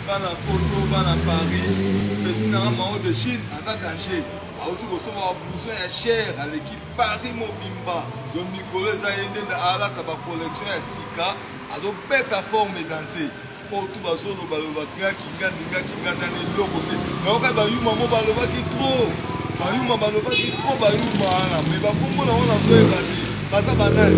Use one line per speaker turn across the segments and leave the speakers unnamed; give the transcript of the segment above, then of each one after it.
bana Poto, bana Paris, petit na Mao de Chine, à danger. Autour de ça, on a besoin de cher à l'équipe Paris Mobimba. Donc Nicolas Zayende a la collection à Sika, à l'opéra forme et danser. Pour tout le monde, qui gagne dans les côtés. Mais on va y maman baloba qui trop. Bayuma baloba qui trop bayuma. Mais pas pour moi, on a fait pas ça banal.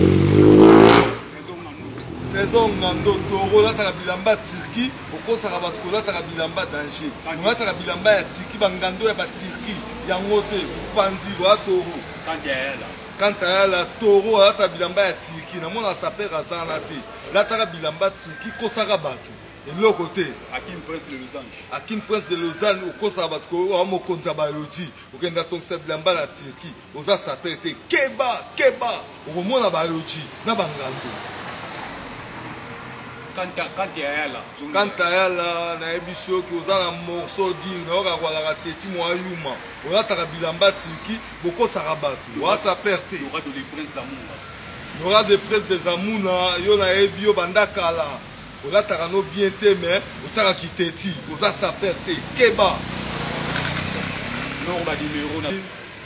Trésor Ngando Toro, là, t'as bilamba Turquie, au cours ça va là, t'as bilamba danger. Moi, t'as bilamba Turquie, Bangando, et Turquie, Yangote, Panzi, Toro. Quand t'as la Toro, là, t'as bilamba Turquie, na mona s'appelle Razanati. Là, t'as bilamba Turquie, Kosarabatu. Et l'autre côté,
Akin Prince de Lausanne.
Akin Prince de Lausanne, au Kosarabatu, au Mokonzabayoti, au Kendaton Seblamba la Turquie, aux a s'appelle Keba, au Mona Bayoti, na Bangando.
Quand tu es là,
quand tu es là, na ebisho ki oza na morceau dire na oka kwa la teti mo ayuma. Oya taka bilamba tiki, boko sarabatu. Oya sa perte.
Il y aura de les princes Zamuna.
Il y aura des princes de Zamuna, yo na ebio bandaka la. Oya taka no bien te mais otaka ki teti, oza sa perte. Keba.
Non, on va numéro na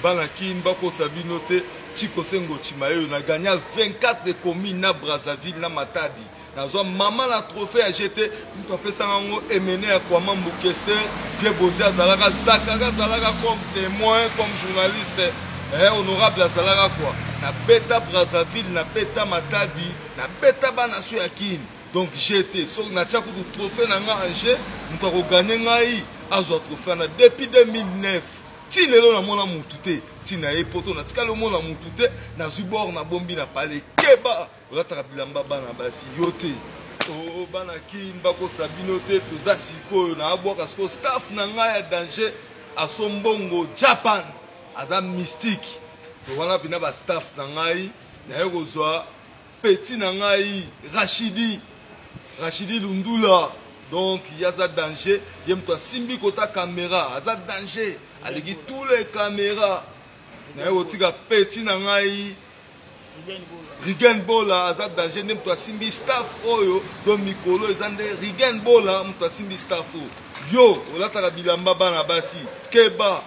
Banakin bako sabino te, Chiko Sengo Chimayo na gagné 24 communes na Brazzaville na Matadi. Nazo maman la trophée a jeté, nous appelons ça en émené à quoi mambo Kester, vieux Bozé Azalaga, Zakara Zalaga comme témoin, comme journaliste, honorable Azalaga quoi. Na beta Brazzaville, na beta Matadi, na beta Banassu Yakin. Donc jeté, so na tchakou du trophée na nga Angers, nous avons gagné ngai, azo trophée na depuis 2009. Si les gens n'ont pas monté, si les gens n'ont pas monté, na zubor na bombi na palais keba. Ola tarabilamba bana basi yote. O bana ki mbako sabinote toza sikoyo na aboka sko staff na ngai ya danger a Sombongo Japan aza mystique. To wana bina ba staff na ngai na ekozwa petit na ngai Rachidi Lundula. Donc il y a ça danger, il y a simbi kota caméra, aza danger. Alegi tous les caméras. Na ekotika petit na ngai Rigen Bola, Azad danger, nem to simbi staff oyo, do mikolo ezande Rigen Bola, mto simbi staff yo, olata bilamba bana basi, keba.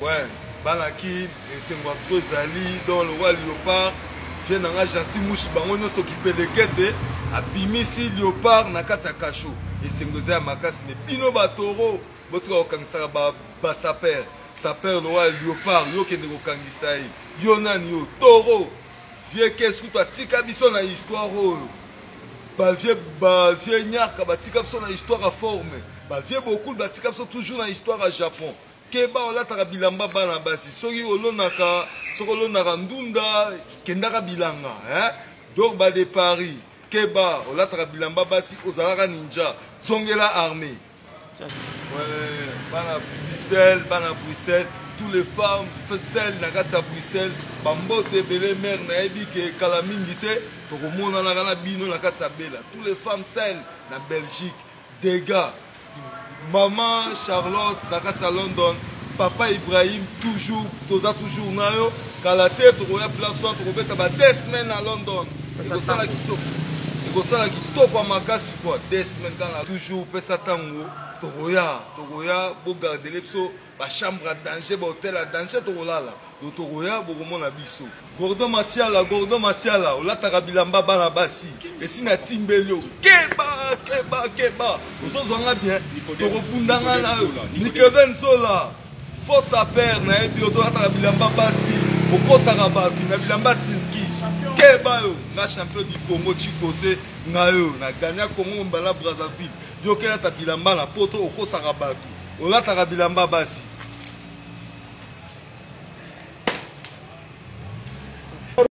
Ouais, banaki, esengwa trozali dans le roi léopard, vient nga jansi mouchi bango nyoso ki de kese, abimisi léopard na kati ya kasho. Esengoza ya makasi ne bino batoro, botika okangisa ba saper. Saper le roi léopard, yo kende kokangisa ye. Yo nani yo toro. Vieux qu'est-ce que toi tika biso na histoire oyo. Ba vieux nyarka ba tika biso na histoire à forme. Ba vieux beaucoup ba tika biso toujours na histoire à Japon. Keba olata bilamba bana basi. Soki olonaka, soko olonaka ndunda kendaka bilanga, hein? Donc ba de Paris. Keba olata bilamba basi ozalaka ninja. Zongela armée. Ouais, bana Bruxelles, tous les femmes, celles na Bruxelles, bambote belé mère na ebi ke kalamingite, tokomona na kana bino na katsa bela. Tous les femmes celles na Belgique, dégâts. Maman Charlotte na katsa London, papa Ibrahim toujours, toza toujours nayo, kalate tokoya place soir tokobeta ba 2 semaines à London. Ekosala kitoko kwa makasi quoi, 2 semaines kana toujours pesa tango. Togoya, bo garder l'epso, ba chambre à danger, ba hôtel à danger, togolala. Do togoya, bo komona biso. Gordon Masiala, ola tarabilamba bana basi. Et si na timbelio, keba. Ozo zonga bien, togofundanga na yo. Nicoden Zola, faux saper na ebi oto tarabilamba basi. Okosa rabatu, na bilamba Turquie. Keba yo, na champion du Congo Chikose, na yo, na gagna Congo mbala Brazzaville. Yo kela ta bilamba na poto oko sarabatu. Ola ta bilamba basi.